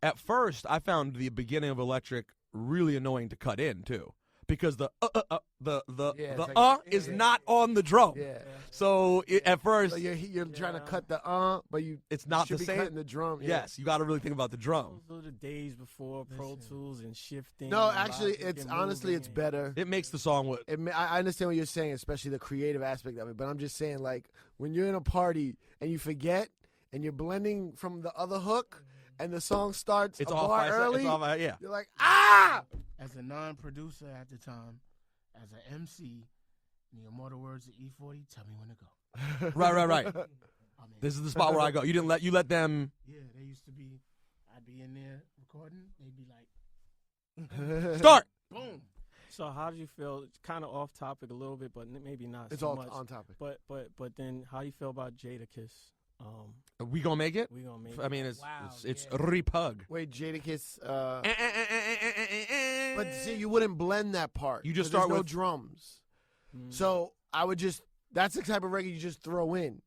At first, I found the beginning of Electric really annoying to cut in too, because the Yeah, it's like- is not on the drum. Yeah. So at first, So you're trying to Yeah. cut the but you it's not should the be same. cutting the drum. Yeah. Yes, you got to really think about the drum. Those were the days before Pro Tools and shifting. No, and actually, Logic it's and honestly moving it's and- better. It makes the song what. I understand what you're saying, especially the creative aspect of it. But I'm just saying, like, when you're in a party and you forget and you're blending from the other hook and the song starts It's a off bar by early, It's off by, yeah. you're like, ah! As a non-producer at the time, as an MC, in the immortal words of E40, tell me when to go. Right. I mean, This is the spot where I go. You let them. yeah, they used to be. I'd be in there recording. They'd be like, Start. boom. So how do you feel? It's kind of off topic a little bit, but maybe not It's so all much. on topic. But then how do you feel about Jadakiss? We gonna make it? We gonna make. I mean, it. it's repug. Wait, Jadakiss. But But see, you wouldn't blend that part. You just 'cause there's start no with- drums. Mm. So I would just. That's the type of record you just throw in.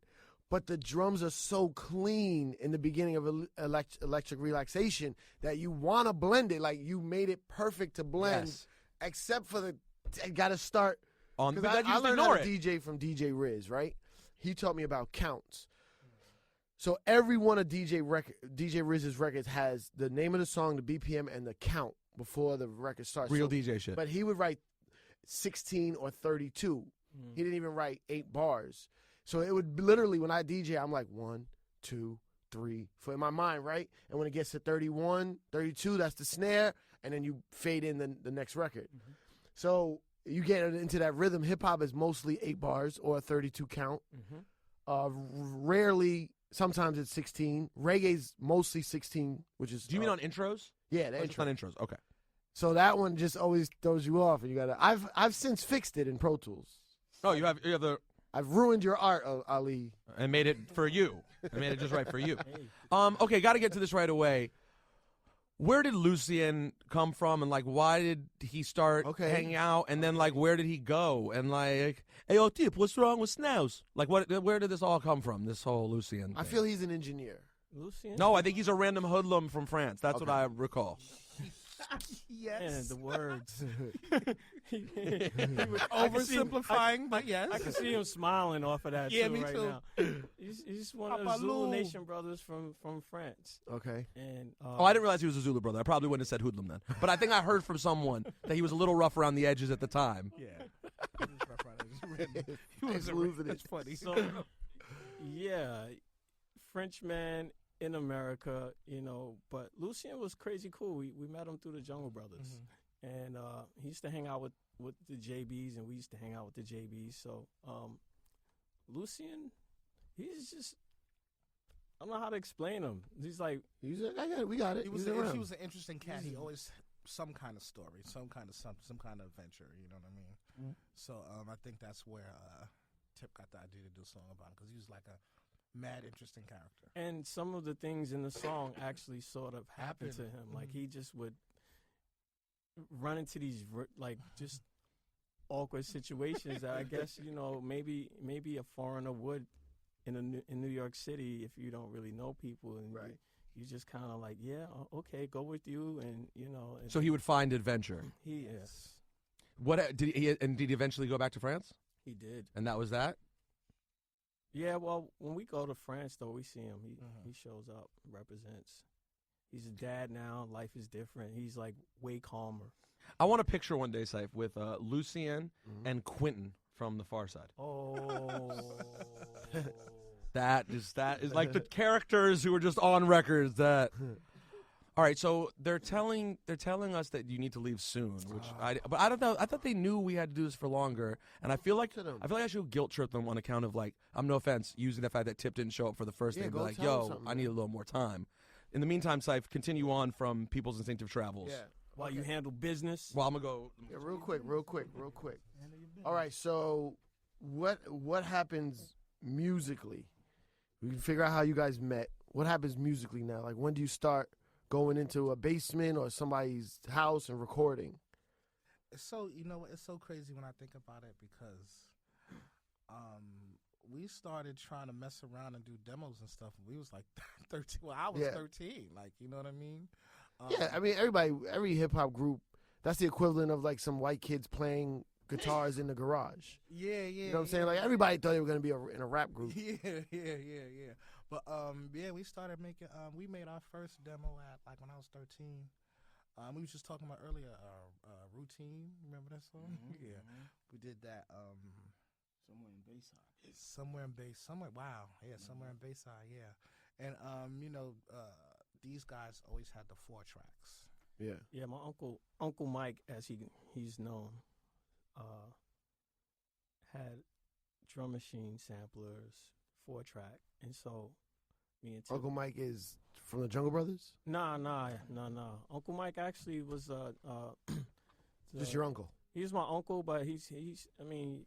But the drums are so clean in the beginning of electric relaxation that you want to blend it. Like you made it perfect to blend, Yes. except for the. Got to start. On, but 'Cause then you I just learned ignore how to it. DJ from DJ Riz, right? He taught me about counts. So every one of DJ Riz's records has the name of the song, the BPM, and the count before the record starts. Real So- DJ shit. But he would write 16 or 32. Mm. He didn't even write 8 bars. So it would literally, when I DJ, I'm like 1, 2, 3, 4 in my mind, right? And when it gets to 31, 32, that's the snare, and then you fade in the next record. Mm-hmm. So you get into that rhythm. Hip hop is mostly 8 bars or a 32 count. Mm-hmm. Rarely, sometimes it's 16. Reggae's mostly 16, which is. Do you mean on intros? Yeah, the Or just intro. on intros. Okay. So that one just always throws you off, and you gotta. I've since fixed it in Pro Tools. Oh, you have the I've ruined your art, Ali. and made it for you. I made it just right for you. Hey. Okay, got to get to this right away. Where did Lucien come from, and like, why did he start Okay. hanging out, and then like, where did he go, and like, hey, yo, Tip, what's wrong with Snows? Like, where did this all come from? This whole Lucien. I thing? feel he's an engineer. Lucien? No, I think he's a random hoodlum from France. That's what Okay. I recall. Yes. And the words. he Oversimplifying, but yes. I can see him smiling off of that Yeah, too me right too. now. He's one of the Papa Zulu Lou. Nation brothers from France. Okay. And Oh, I didn't realize he was a Zulu brother. I probably wouldn't have said hoodlum then. But I think I heard from someone that he was a little rough around the edges at the time. Yeah. He was losing it. That's funny. So, yeah, Frenchman in America, you know. But Lucien was crazy cool. We met him through the Jungle Brothers, and he used to hang out with the JBs, and we used to hang out with the JBs. So, Lucien, he's just. I don't know how to explain him. He's like I got it. We got it. He was He's around. an interesting cat. He always some kind of story, some kind of adventure. You know what I mean? So I think that's where Tip got the idea to do a song about him because he was like a mad interesting character. And some of the things in the song actually sort of happened to him. Like he just would run into these like just awkward situations that I guess maybe a foreigner would in New York City if you don't really know people and you just kind of like okay, go with you and So he would find adventure. He is. What did he eventually go back to France? He did. And that was that? Yeah, well, when we go to France, though, we see him. He shows up, represents. He's a dad now. Life is different. He's, like, way calmer. I want a picture one day, Ciph, with Lucien and Quentin from The Far Side. Oh. That is like the characters who are just on records that... All right, so they're telling us that you need to leave soon, which but I don't know. I thought they knew we had to do this for longer, and I feel like I should guilt trip them on account of like no offense, using the fact that Tip didn't show up for the first day, be like, yo, I need a little more time. In the meantime, Ciph, continue on from People's Instinctive Travels. Yeah. While you handle business. Well, I'm gonna go. Yeah, real quick. All right, so what happens musically? We can figure out how you guys met. What happens musically now? Like when do you start going into a basement or somebody's house and recording? It's so it's so crazy when I think about it because we started trying to mess around and do demos and stuff. We was like 13. Well, I was 13. Like, you know what I mean? Yeah, I mean every hip hop group, that's the equivalent of like some white kids playing guitars in the garage. Yeah. You know what I'm saying? Like everybody thought they were gonna be in a rap group. Yeah. But we started making. We made our first demo at like when I was 13. We was just talking about earlier. Routine. Remember that song? Yeah, we did that. Somewhere in Bayside. Somewhere in Bayside. Wow. Yeah, somewhere in Bayside. Yeah, and these guys always had the 4 tracks. Yeah. Yeah, my Uncle Mike, as he's known, had drum machine samplers, 4-track, and so me and Tip, Uncle Mike is from the Jungle Brothers? Nah. Uncle Mike actually was Just your uncle? He's my uncle, but he's I mean,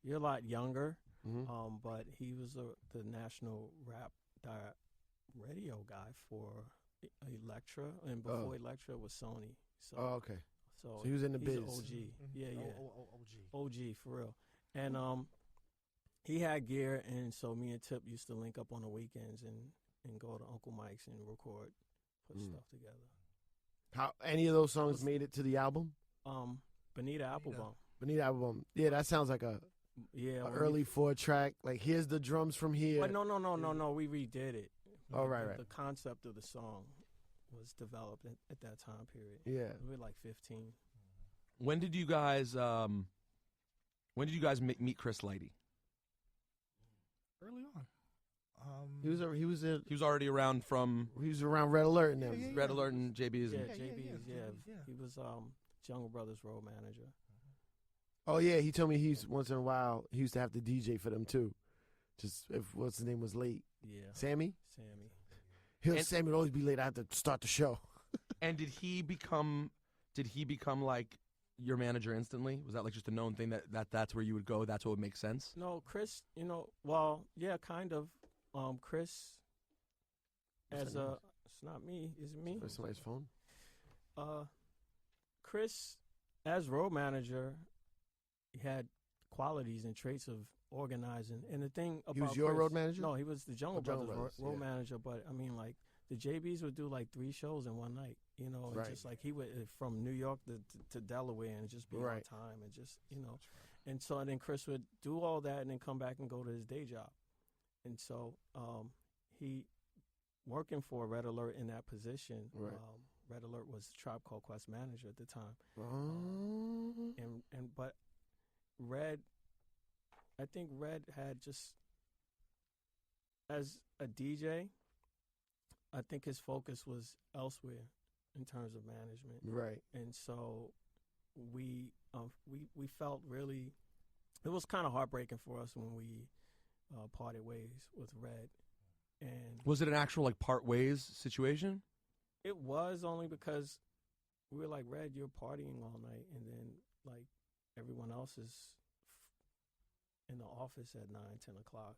you're a lot younger. But he was the national rap radio guy for Elektra, and before Elektra was Sony. So, okay. So he was in the biz. He's an OG. Yeah. OG for real. And Mm-hmm. he had gear, and so me and Tip used to link up on the weekends and go to Uncle Mike's and record, put stuff together. How any of those songs made it to the album? Bonita Applebum. Bonita Applebum. Yeah, that sounds like a early 4-track. Like here's the drums from here. But no. We redid it. Oh, right. The concept of the song was developed at that time period. Yeah. We were like 15. When did you guys meet Chris Lighty? Early on. He was already around from. He was around Red Alert and them. Red Alert and JB's. Yeah, JB's. Yeah. He was Jungle Brothers road manager. Oh yeah, he told me once in a while he used to have to DJ for them too. Just if what's his name was late. Yeah. Sammy. Sammy would always be late. I had to start the show. And did he become like your manager instantly? Was that like just a known thing that's where you would go? That's what would make sense? No, Chris, well, yeah, kind of. Chris, it's not me. Is it me? Or somebody's phone? Chris, as road manager, he had qualities and traits of organizing. And the thing about he was your Chris, road manager? No, he was the Jungle Brothers road yeah. manager. But I mean, like the JBs would do like 3 shows in one night. you know, and Right. just like he would from New York to Delaware and just be on Right. time and just, you know. And so then Chris would do all that and then come back and go to his day job. And so he, working for Red Alert in that position, Right. Red Alert was Tribe Called Quest manager at the time. Oh. But Red, I think Red had just, as a DJ, I think his focus was elsewhere in terms of management. Right. And so we felt really, it was kind of heartbreaking for us when we parted ways with Red. And Was it an actual like part ways situation? it was only because we were like, Red, you're partying all night, and then like everyone else is in the office at 9, 10 o'clock,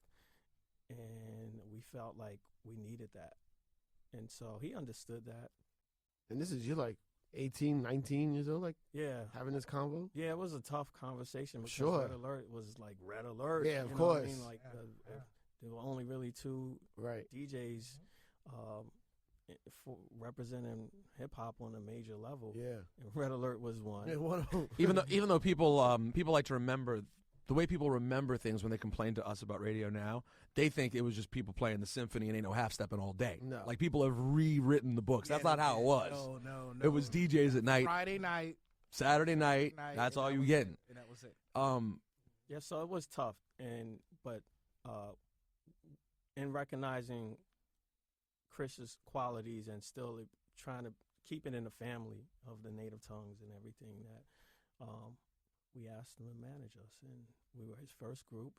and we felt like we needed that. And so he understood that. And this is you like 18, 19 years old, like Yeah. having this convo? Yeah, it was a tough conversation because Sure. Red Alert was like Red Alert. Yeah, of you know what I course. mean? Like there were only really two Right. DJs for representing hip hop on a major level. Yeah. And Red Alert was one. Yeah, one of 'em. Even though people like to remember the way people remember things when they complain to us about radio now, they think it was just people playing the symphony and ain't no half stepping all day. No. Like people have rewritten the books. That's not how it was. No. It was DJs at night, Friday night. Saturday night. That's and all that you was getting. it, and that was it. Yeah, so it was tough, but in recognizing Chris's qualities and still trying to keep it in the family of the native tongues and everything, that we asked him to manage us, and we were his first group,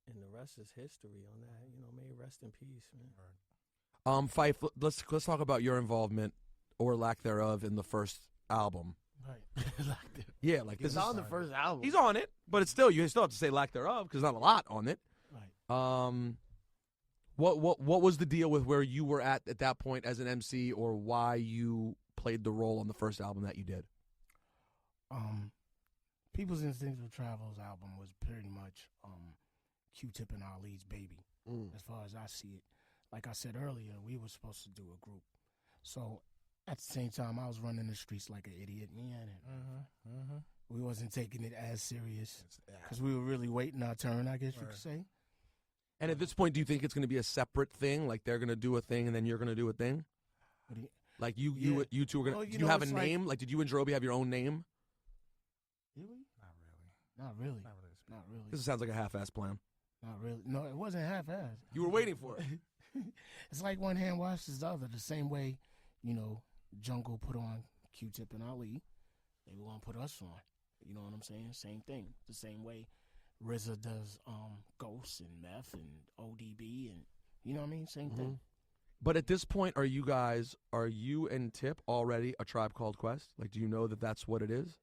and the rest is history on that. You know, may he rest in peace, man. Phife, let's talk about your involvement or lack thereof in the first album. Right. Yeah, like this He's is on the first album. he's on it, but it's still you still have to say lack thereof because not a lot on it. Right. What was the deal with where you were at that point as an MC, or why you played the role on the first album that you did? People's Instinctive Travels album was pretty much Q-Tip and Ali's baby, as far as I see it. Like I said earlier, we were supposed to do a group. So at the same time, I was running the streets like an idiot, man. And we wasn't taking it as serious because we were really waiting our turn, I guess you could say. And at this point, do you think it's going to be a separate thing? Like they're going to do a thing and then you're going to do a thing? What do you, Like you two are going to. Well, Do you you know, have a it's like- name? Like, did you and Jarobi have your own name? really? Not really. Not really. Not really. Not really. This sounds like a half-ass plan. Not really. No, it wasn't half-assed. You were waiting for it. It's like one hand washes the other. The same way, you know, Jungle put on Q-Tip and Ali, they were gonna put us on. You know what I'm saying? Same thing. The same way RZA does Ghost and Meth and ODB and you know what I mean? Same thing. But at this point, are you and Tip already a Tribe Called Quest? Like, do you know that that's what it is?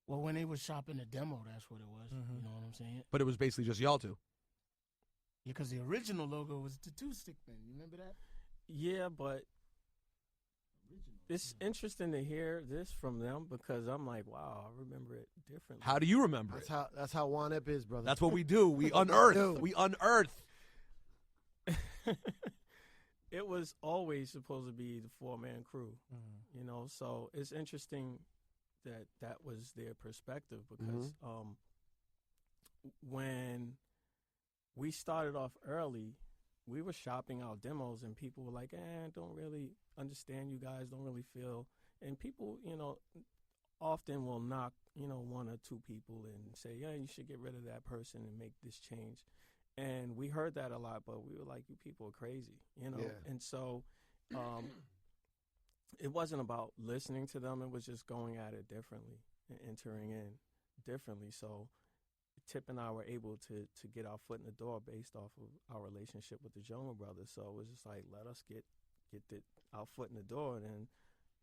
Well, when they was shopping the demo, that's what it was. You know what I'm saying? But it was basically just y'all two. Yeah, because the original logo was the two-stick thing. You remember that? Yeah, but it's interesting to hear this from them because I'm like, wow, I remember it differently. How do you remember it? That's how Juan Ep is, brother. That's what we do. We unearth. do. We unearth. It was always supposed to be the four-man crew, you know. So it's interesting that was their perspective because when we started off early, we were shopping out demos and people were like, don't really understand you guys, don't really feel. And people, you know, often will knock, you know, one or two people and say, yeah, you should get rid of that person and make this change. And we heard that a lot, but we were like, you people are crazy, you know? Yeah. And so it wasn't about listening to them. It was just going at it differently and entering in differently. So Tip and I were able to get our foot in the door based off of our relationship with the Jungle Brothers. So it was just like, let us get our foot in the door, and then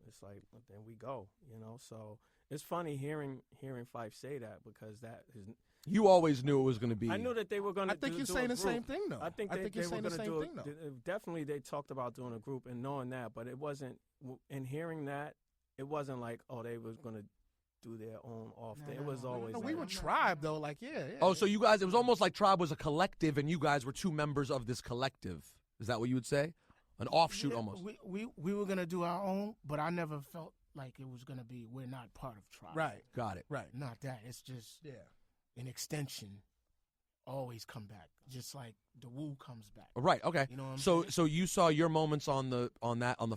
it's like, then we go, you know? So it's funny hearing Phife say that because that is... You always knew it was going to be. I knew that they were going to I think do you're do saying a the same group. thing, though. I think you're they were saying the going to same do thing, though. definitely they talked about doing a group and knowing that, but it wasn't, in hearing that, it wasn't like, oh, they was going to do their own off thing. It was always No, like, we were Tribe, though. Like, yeah. Oh, so you guys, it was almost like Tribe was a collective and you guys were two members of this collective. Is that what you would say? an offshoot almost. We were gonna do our own, but I never felt like it was gonna be. We're not part of Tribe. Right. Got it. Right. Not that. It's just Yeah. an extension. Always come back, just like the Wu comes back. Right. Okay. You know what I'm So saying? so you saw your moments on the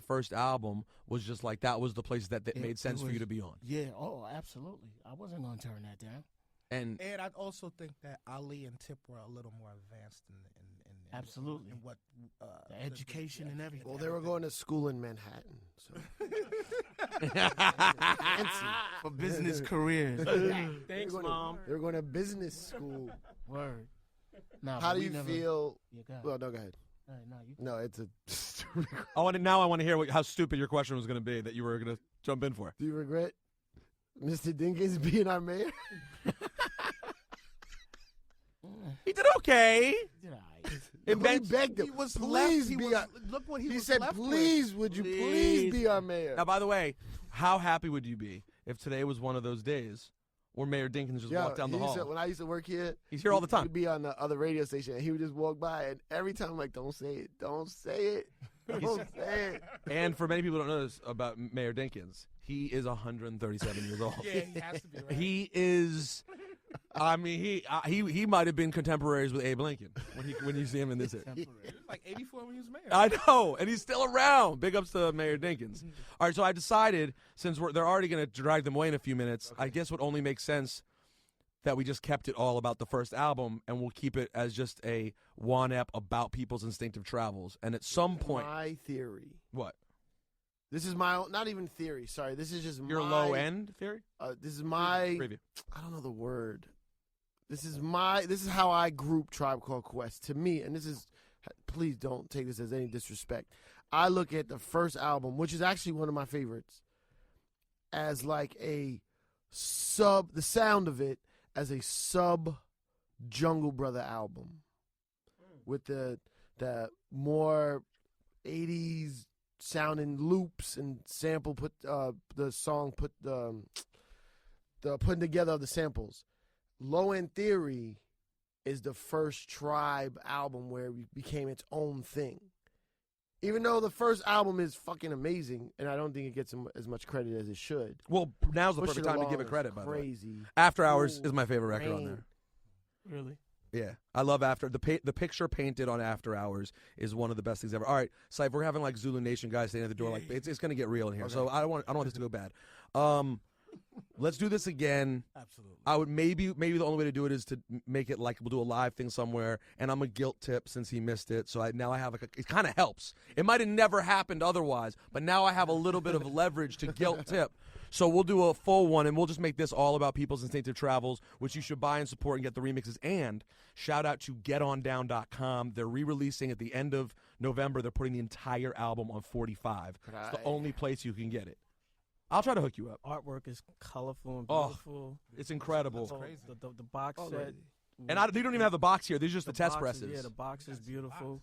first album was just like that was the place that made sense for you was- to be on. Yeah. Oh, absolutely. I wasn't gonna turn that down. And And I also think that Ali and Tip were a little more advanced in Absolutely. in what The education and everything. Well, they were going to school in Manhattan. So. For business careers. Thanks, They were going Mom. They were going to business school. Word. Nah, How but do we you never- feel? Yeah, go ahead. Well, no, go ahead. All right, nah, you No, it's a. I want to hear how stupid your question was going to be that you were going to jump in for. Do you regret Mr. Dinkins being our mayor? He did okay. did I? He begged him. He was please left. be. Look what he He was said, left "Please, would you please be our mayor?" Now, by the way, how happy would you be if today was one of those days where Mayor Dinkins just walked down the he hall? said, when I used to work here, He's here all the time. He'd be on the other radio station, and he would just walk by, and every time I'm like, "Don't say it, don't say it, don't say it." And for many people who don't know this about Mayor Dinkins, he is 137 years old. Yeah, he has to be. Right? He is. I mean, he might have been contemporaries with Abe Lincoln when you see him in this. He was like 84 when he was mayor. I know, and he's still around. Big ups to Mayor Dinkins. All right, so I decided since they're already going to drag them away in a few minutes, I guess what only makes sense that we just kept it all about the first album, and we'll keep it as just a one-ep about people's instinctive travels. And at some point, My theory. what? This is my not even theory. Sorry, this is just Your my low end theory? This is my. Preview. I don't know the word. This is how I group Tribe Called Quest to me, and this is. Please don't take this as any disrespect. I look at the first album, which is actually one of my favorites, as like the sound of it as a sub Jungle Brother album, with the more 80s sounding loops and sample the putting together of the samples. Low End Theory is the first Tribe album where it became its own thing. Even though the first album is fucking amazing, and I don't think it gets as much credit as it should. Well, now's the Push perfect It time to Along give it is credit, by the way. Crazy. After Hours Ooh, is my favorite record on Rain. there. Really? Yeah, I love the picture painted on After Hours is one of the best things ever. All right, Ciph, we're having like Zulu Nation guys standing at the door, like it's going to get real in here. Okay. So I don't want this to go bad. Let's do this again. Absolutely. I would maybe the only way to do it is to make it like we'll do a live thing somewhere, and I'm a guilt tip since he missed it. So now I have it kind of helps. It might have never happened otherwise, but now I have a little bit of leverage to guilt tip. So we'll do a full one, and we'll just make this all about people's instinctive travels, which you should buy and support and get the remixes. And shout out to GetOnDown.com. They're re-releasing at the end of November. They're putting the entire album on 45. It's the only place you can get it. I'll try to hook you up. Artwork is colorful and Oh, beautiful. It's incredible. Oh, crazy. the box set. And they don't even have the box here. These are just the test box is- presses. Yeah, the box is beautiful.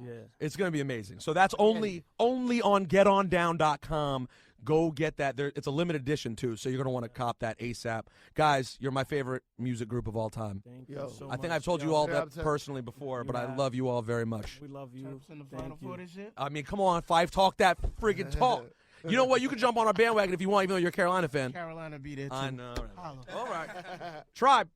Yeah. It's going to be amazing. So that's only on GetOnDown.com. Go get that. It's a limited edition, too, so you're going to want to cop that ASAP. Guys, you're my favorite music group of all time. Thank Yo, you so I much. think I've told you Yo, all Yeah, that I'm personally before, You but I have. love you all very much. We love you. Terps in the Thank final you. for this shit? I mean, come on, Phife, talk that friggin' talk. You know what? You can jump on our bandwagon if you want, even though you're a Carolina fan. Carolina be there too. I know. Holla. All right. Tribe.